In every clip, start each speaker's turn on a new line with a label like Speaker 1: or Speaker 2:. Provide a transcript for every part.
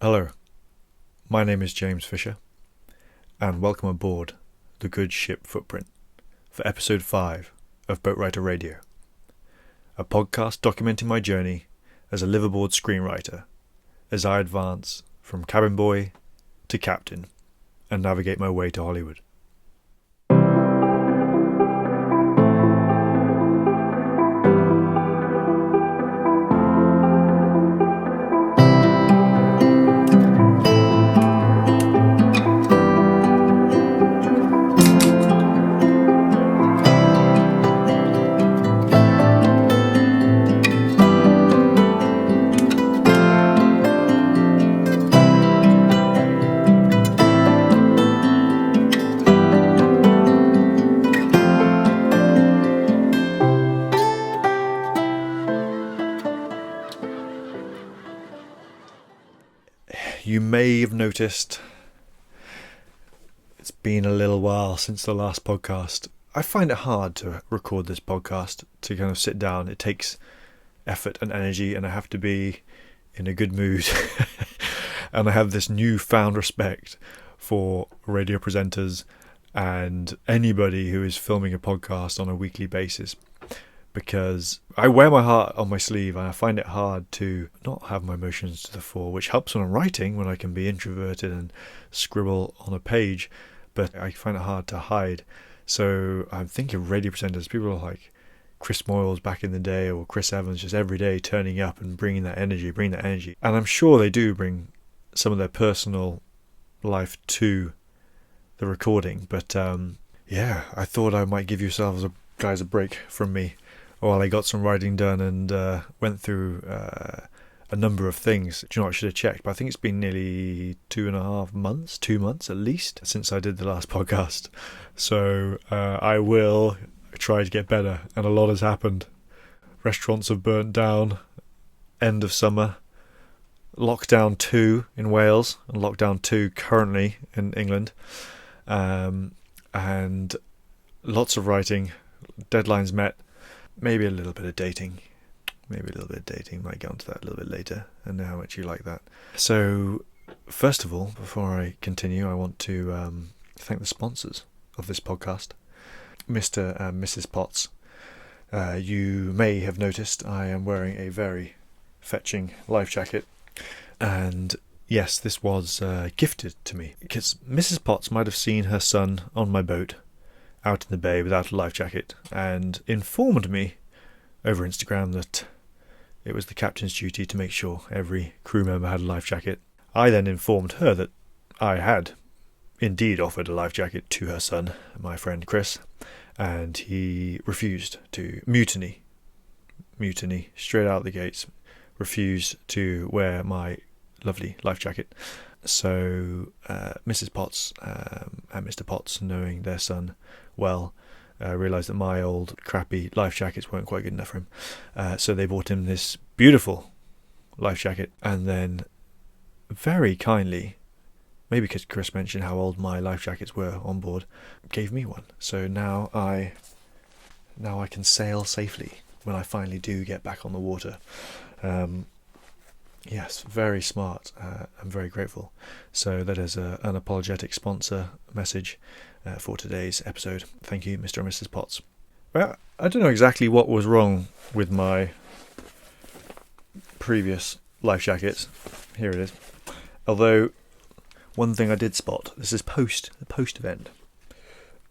Speaker 1: Hello, my name is James Fisher, and welcome aboard the Good Ship Footprint for episode 5 of Boatwriter Radio, a podcast documenting my journey as a liveaboard screenwriter as I advance from cabin boy to captain and navigate my way to Hollywood. You may have noticed it's been a little while since the last podcast. I find it hard to record this podcast, to kind of sit down. It takes effort and energy, and I have to be in a good mood. And I have this newfound respect for radio presenters and anybody who is filming a podcast on a weekly basis, because I wear my heart on my sleeve and I find it hard to not have my emotions to the fore, which helps when I'm writing, when I can be introverted and scribble on a page, but I find it hard to hide. So I'm thinking of radio presenters, people like Chris Moyles back in the day, or Chris Evans, just every day turning up and bringing that energy. And I'm sure they do bring some of their personal life to the recording, but I thought I might give yourselves guys a break from me while I got some writing done and went through a number of things. Do you know what I should have checked? But I think it's been nearly 2.5 months, 2 months at least, since I did the last podcast. So I will try to get better, and a lot has happened. Restaurants have burnt down, end of summer, lockdown 2 in Wales, and lockdown 2 currently in England, and lots of writing, deadlines met. Maybe a little bit of dating. Might get onto that a little bit later and know how much you like that. So, first of all, before I continue, I want to thank the sponsors of this podcast, Mr. and Mrs. Potts. You may have noticed I am wearing a very fetching life jacket. And yes, this was gifted to me, because Mrs. Potts might have seen her son on my boat out in the bay without a life jacket, and informed me over Instagram that it was the captain's duty to make sure every crew member had a life jacket. I then informed her that I had indeed offered a life jacket to her son, my friend Chris, and he refused to mutiny straight out the gates, refused to wear my lovely life jacket. So Mrs. Potts and Mr. Potts, knowing their son well, realised that my old crappy life jackets weren't quite good enough for him. So they bought him this beautiful life jacket, and then very kindly, maybe because Chris mentioned how old my life jackets were on board, gave me one. So now I can sail safely when I finally do get back on the water. Yes, very smart. I'm very grateful. So that is an unapologetic sponsor message for today's episode. Thank you, Mr. and Mrs. Potts. Well, I don't know exactly what was wrong with my previous life jackets. Here it is. Although, one thing I did spot, this is the post event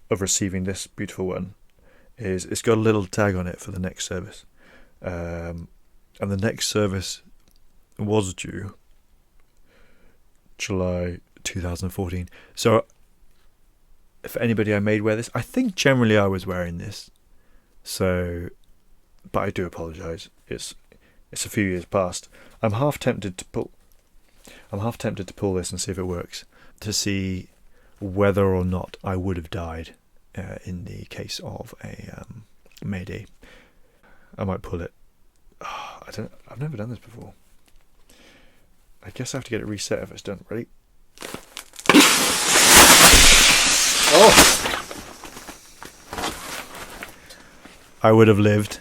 Speaker 1: of receiving this beautiful one, is it's got a little tag on it for the next service. And the next service was due July 2014. So for anybody I made wear this, I think generally I was wearing this. So, but I do apologise. It's a few years past. I'm half tempted to pull this and see if it works, to see whether or not I would have died in the case of a Mayday. I might pull it. I've never done this before. I guess I have to get it reset if it's done. Ready? Oh! I would have lived.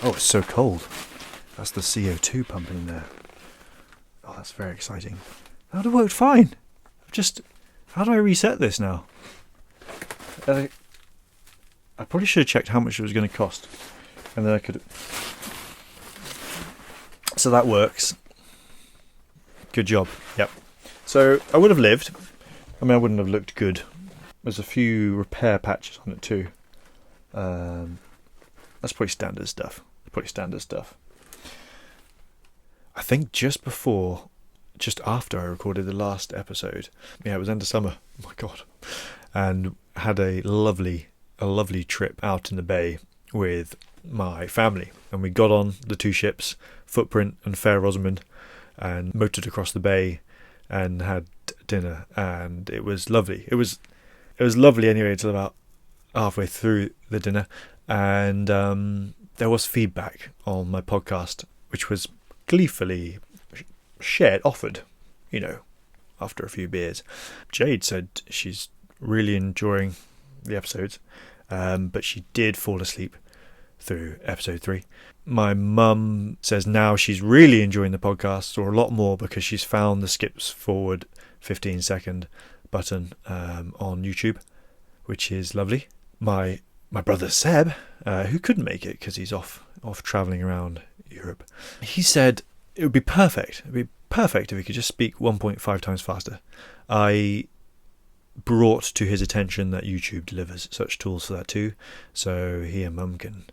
Speaker 1: Oh, it's so cold. That's the CO2 pumping in there. Oh, that's very exciting. That would have worked fine. How do I reset this now? I probably should have checked how much it was going to cost. And then I could... So that works. Good job. Yep. So I would have lived. I mean, I wouldn't have looked good. There's a few repair patches on it too. That's probably standard stuff. I think just after I recorded the last episode, it was end of summer. Oh my God. And had a lovely trip out in the bay with my family. And we got on the two ships, Footprint and Fair Rosamond, and motored across the bay and had dinner. And it was lovely. It was lovely anyway until about halfway through the dinner. And there was feedback on my podcast, which was gleefully offered, after a few beers. Jade said she's really enjoying the episodes, but she did fall asleep through episode 3. My mum says now she's really enjoying the podcast, or a lot more, because she's found the skips forward 15-second button on YouTube, which is lovely. My brother Seb, who couldn't make it because he's off travelling around Europe, he said it would be perfect. It'd be perfect if he could just speak 1.5 times faster. I brought to his attention that YouTube delivers such tools for that too, so he and Mum can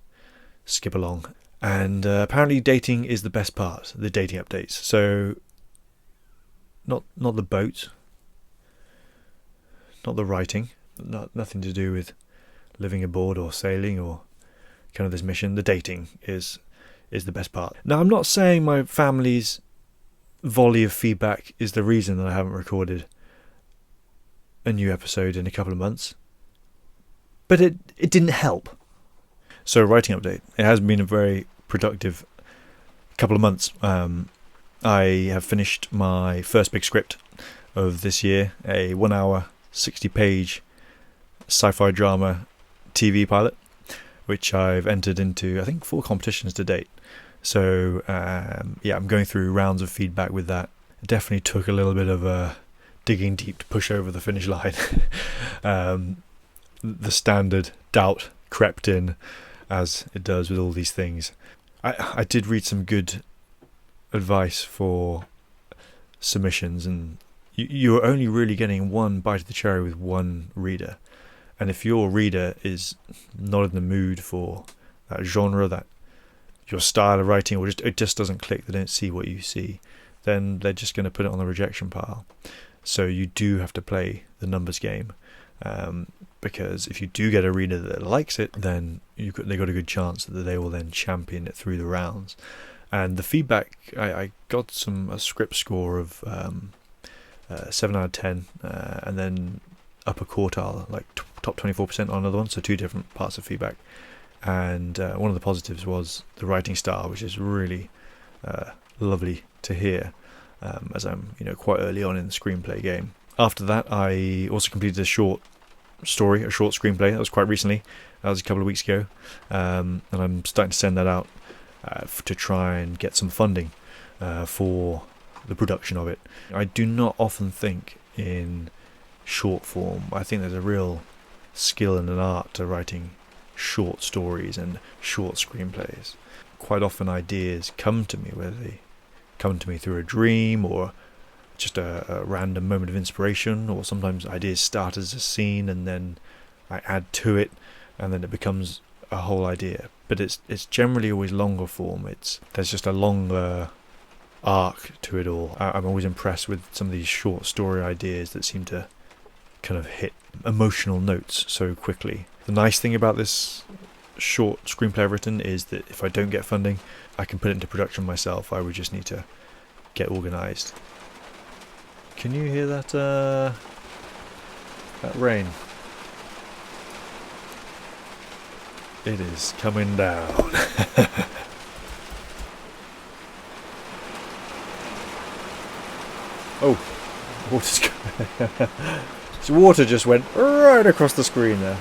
Speaker 1: skip along. And apparently dating is the best part, the dating updates. So not the boat, not the writing, nothing to do with living aboard or sailing or kind of this mission. The dating is the best part. Now, I'm not saying my family's volley of feedback is the reason that I haven't recorded a new episode in a couple of months, but it didn't help. So, writing update. It has been a very productive couple of months. I have finished my first big script of this year, a 1 hour, 60-page sci-fi drama TV pilot, which I've entered into, I think, 4 competitions to date. So, I'm going through rounds of feedback with that. It definitely took a little bit of digging deep to push over the finish line. The standard doubt crept in, as it does with all these things. I did read some good advice for submissions, and you're only really getting one bite of the cherry with one reader. And if your reader is not in the mood for that genre, that your style of writing, or it just doesn't click, they don't see what you see, then they're just going to put it on the rejection pile. So you do have to play the numbers game, because if you do get a reader that likes it, then they got a good chance that they will then champion it through the rounds. And the feedback, I got a script score of 7 out of 10, and then upper quartile, like top 24% on another one, so 2 different parts of feedback. And one of the positives was the writing style, which is really lovely to hear, as I'm quite early on in the screenplay game. After that, I also completed a short screenplay. That was quite recently. That was a couple of weeks ago, and I'm starting to send that out to try and get some funding for the production of it. I do not often think in short form. I think there's a real skill and an art to writing short stories and short screenplays. Quite often ideas come to me, whether they come to me through a dream or just a random moment of inspiration, or sometimes ideas start as a scene and then I add to it and then it becomes a whole idea. But it's generally always longer form. There's just a longer arc to it all. I'm always impressed with some of these short story ideas that seem to kind of hit emotional notes so quickly. The nice thing about this short screenplay I've written is that if I don't get funding, I can put it into production myself. I would just need to get organised. Can you hear that rain? It is coming down. Oh, water just went right across the screen there.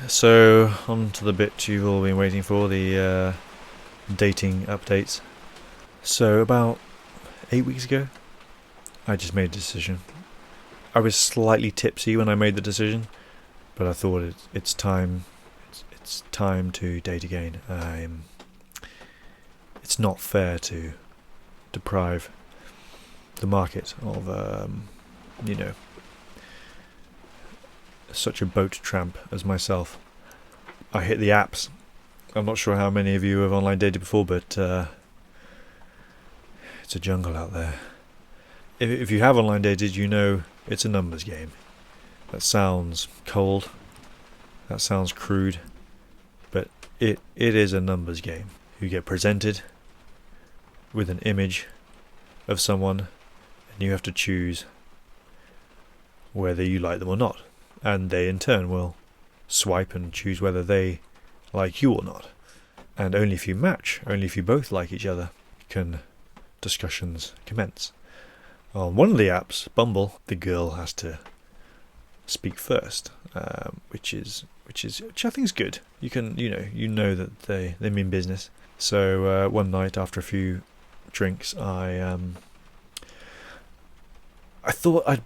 Speaker 1: So, on to the bit you've all been waiting for, the dating updates. So, about 8 weeks ago, I just made a decision. I was slightly tipsy when I made the decision, but I thought it's time. It's time to date again. It's not fair to deprive the market of, such a boat tramp as myself. I hit the apps. I'm not sure how many of you have online dated before, but it's a jungle out there. If you have online dated, you know it's a numbers game. That sounds cold. That sounds crude. But it is a numbers game. You get presented with an image of someone, and you have to choose whether you like them or not. And they in turn will swipe and choose whether they like you or not. And only if you match, only if you both like each other, can discussions commence. On one of the apps, Bumble, the girl has to speak first, which I think is good. You know that they mean business. So one night after a few drinks, I thought I'd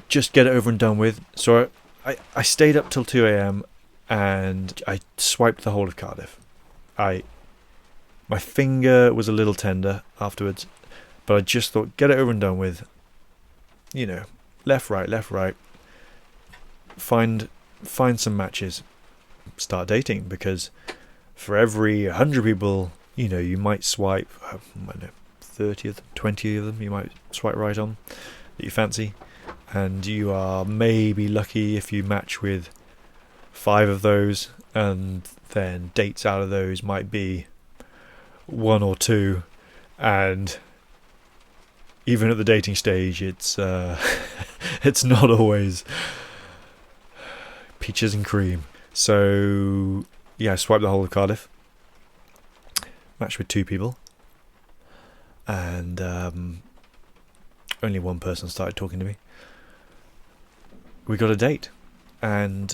Speaker 1: just get it over and done with. So I stayed up till 2 a.m. and I swiped the whole of Cardiff. My finger was a little tender afterwards, but I just thought, get it over and done with. Left, right. Find some matches. Start dating, because for every 100 people, you might swipe, 30 of them, 20 of them, you might swipe right on that you fancy. And you are maybe lucky if you match with 5 of those, and then dates out of those might be 1 or 2. And even at the dating stage, it's it's not always peaches and cream. So yeah, I swiped the whole of Cardiff, matched with 2 people, and only one person started talking to me. We got a date, and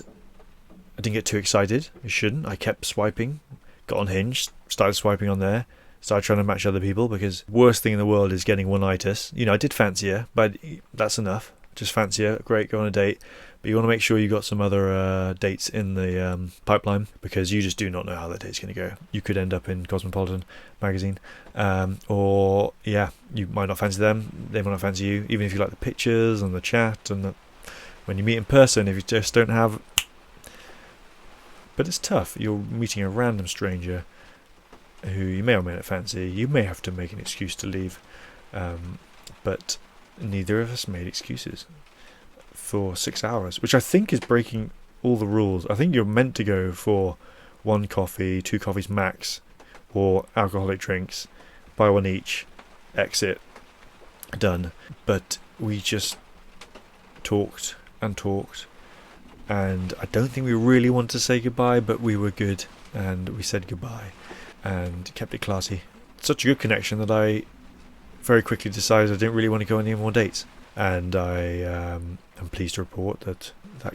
Speaker 1: I didn't get too excited. I shouldn't. I kept swiping, got on Hinge, started swiping on there, started trying to match other people, because worst thing in the world is getting one-itis. I did fancy her, but that's enough. Just fancy her, great, go on a date. But you want to make sure you got some other dates in the pipeline, because you just do not know how that date's going to go. You could end up in Cosmopolitan magazine, or you might not fancy them, they might not fancy you, even if you like the pictures and the chat and when you meet in person, if you just don't have. But it's tough. You're meeting a random stranger who you may or may not fancy. You may have to make an excuse to leave, but neither of us made excuses for 6 hours, which I think is breaking all the rules. I think you're meant to go for 1 coffee, 2 coffees max, or alcoholic drinks, buy 1 each, exit, done. But we just talked, and I don't think we really wanted to say goodbye, but we were good, and we said goodbye and kept it classy. Such a good connection that I very quickly decided I didn't really want to go on any more dates, and I am pleased to report that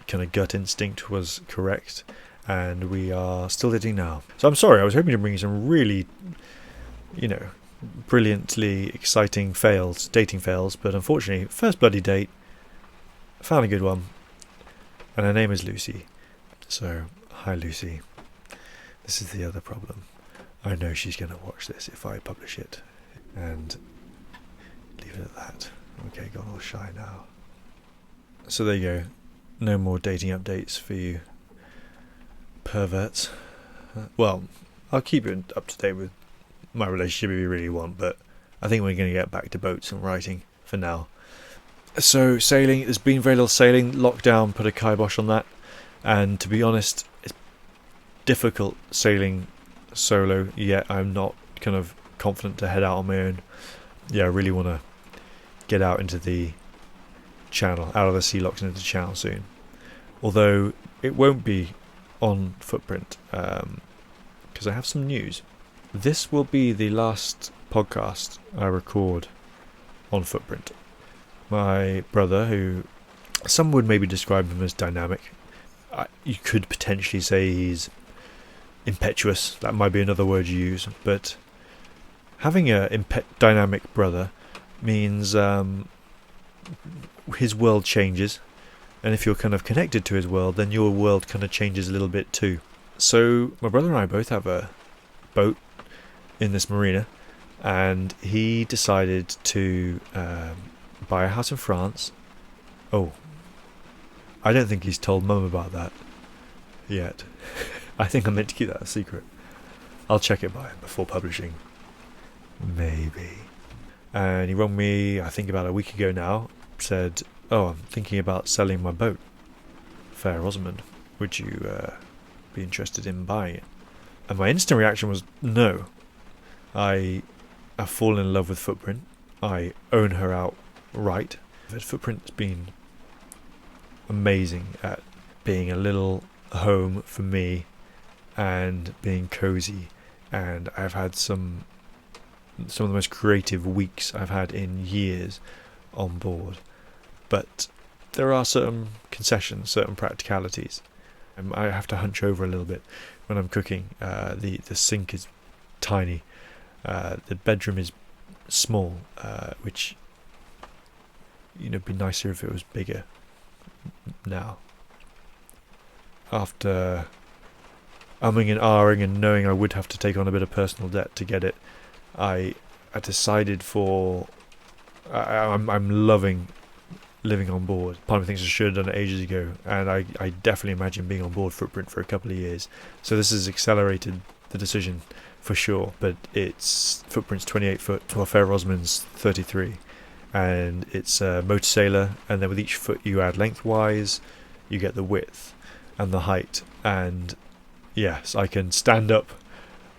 Speaker 1: kind of gut instinct was correct, and we are still dating now. So I'm sorry, I was hoping to bring you some really brilliantly exciting dating fails, but unfortunately, first bloody date, found a good one, and her name is Lucy. So, hi Lucy. This is the other problem. I know she's going to watch this if I publish it, and leave it at that. Okay, got all shy now. So there you go. No more dating updates for you perverts. Well, I'll keep you up to date with my relationship if you really want, but I think we're going to get back to boats and writing for now. So sailing, there's been very little sailing. Lockdown put a kibosh on that, and to be honest, it's difficult sailing solo, yet I'm not kind of confident to head out on my own. Yeah, I really want to get out into the channel, out of the sea locks into the channel soon. Although it won't be on Footprint, because I have some news. This will be the last podcast I record on Footprint. My brother, who some would maybe describe him as dynamic, you could potentially say he's impetuous. That might be another word you use. But having a dynamic brother means his world changes. And if you're kind of connected to his world, then your world kind of changes a little bit too. So my brother and I both have a boat in this marina, and he decided to buy a house in France. Oh, I don't think he's told Mum about that yet. I think I'm meant to keep that a secret. I'll check it by him before publishing. Maybe. And he rang me, I think about a week ago now, said, "Oh, I'm thinking about selling my boat, Fair Rosamond. Would you be interested in buying it?" And my instant reaction was no. I have fallen in love with Footprint. I own her outright. Footprint's been amazing at being a little home for me and being cozy. And I've had some of the most creative weeks I've had in years on board. But there are certain concessions, certain practicalities. I have to hunch over a little bit when I'm cooking. The sink is tiny. The bedroom is small, which be nicer if it was bigger. Now, after umming and ahhing and knowing I would have to take on a bit of personal debt to get it, I decided I'm loving living on board. Part of me thinks I should have done it ages ago, and I definitely imagine being on board Footprint for a couple of years. So this has accelerated the decision for sure, but it's Footprint's 28 foot, while Fair Rosamond's 33, and it's a motor sailor, and then with each foot you add lengthwise, you get the width and the height, and yes, I can stand up.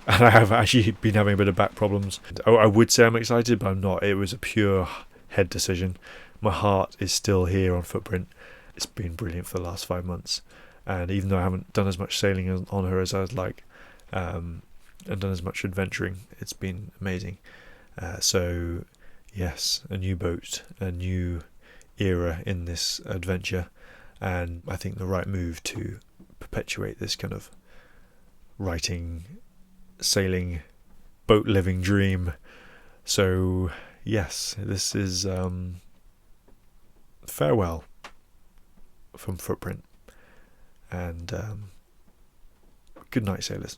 Speaker 1: And I have actually been having a bit of back problems. I would say I'm excited, but I'm not. It was a pure head decision. My heart is still here on Footprint. It's been brilliant for the last 5 months. And even though I haven't done as much sailing on her as I'd like, and done as much adventuring, it's been amazing. So, yes, a new boat, a new era in this adventure. And I think the right move to perpetuate this kind of writing, sailing, boat living dream. So yes, this is farewell from Footprint, and good night, sailors.